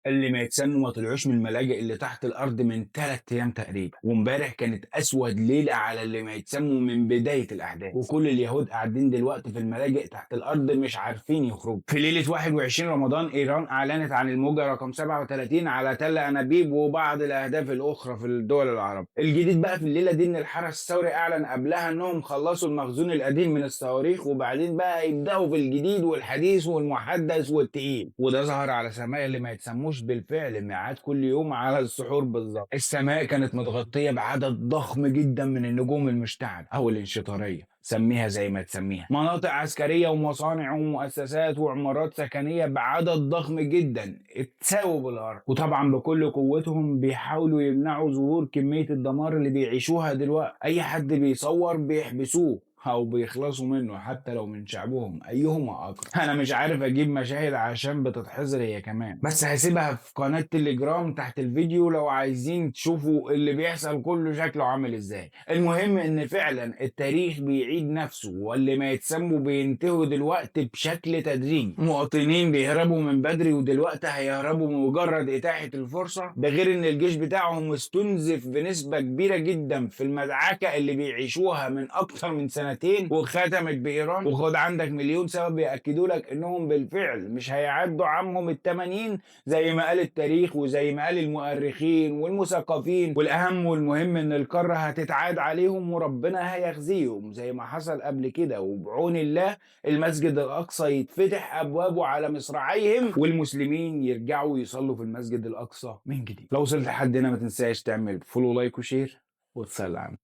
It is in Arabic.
اللي ما يتسنوا ما طلعوش من الملاجئ اللي تحت الارض من 3 ايام تقريبا، وامبارح كانت اسود ليله على اللي ما يتسموا من بدايه الاحداث، وكل اليهود قاعدين دلوقتي في الملاجئ تحت الارض مش عارفين يخرجوا. في ليله 21 رمضان ايران اعلنت عن الموجه رقم 37 على تل انابيب وبعض الاهداف الاخرى في الدول العربيه. الجديد بقى في الليله دي ان الحرس الثوري اعلن قبلها انهم خلصوا المخزون القديم من الصواريخ، وبعدين بقى يبداوا في الجديد والحديث والمحدث والتقيل، وده ظهر على سماء اللي ما يتسموش بالفعل ميعاد كل يوم على السحور بالظبط. السماء كانت متغطيه بعدد ضخم جدا من النجوم المشتعله او الانشطاريه، سميها زي ما تسميها، مناطق عسكريه ومصانع ومؤسسات وعمارات سكنيه بعدد ضخم جدا اتساووا بالارض، وطبعا بكل قوتهم بيحاولوا يمنعوا ظهور كميه الدمار اللي بيعيشوها دلوقتي. اي حد بيصور بيحبسوه او بيخلصوا منه حتى لو من شعبهم ايهما اقرب. انا مش عارف اجيب مشاهد عشان بتتحظر هي كمان، بس هسيبها في قناة تليجرام تحت الفيديو لو عايزين تشوفوا اللي بيحصل كله شكله عامل ازاي. المهم ان فعلا التاريخ بيعيد نفسه، واللي ما يتسموا بينتهوا دلوقتي بشكل تدريجي. مواطنين بيهربوا من بدري ودلوقتي هيهربوا بمجرد اتاحة الفرصة، ده غير ان الجيش بتاعهم استنزف بنسبة كبيرة جدا في المدعكة اللي بيعيشوها من اكتر من سنتين وختمت بإيران. وخد عندك مليون سبب يأكدوا لك انهم بالفعل مش هيعدوا عمهم التمانين زي ما قال التاريخ وزي ما قال المؤرخين والمثقفين. والاهم والمهم ان القارة هتتعاد عليهم وربنا هيخزيهم زي ما حصل قبل كده، وبعون الله المسجد الأقصى يتفتح أبوابه على مصراعيهم والمسلمين يرجعوا يصلوا في المسجد الأقصى من جديد. لو وصلت لحد هنا ما تنساش تعمل فولو لايك وشير وتسلم.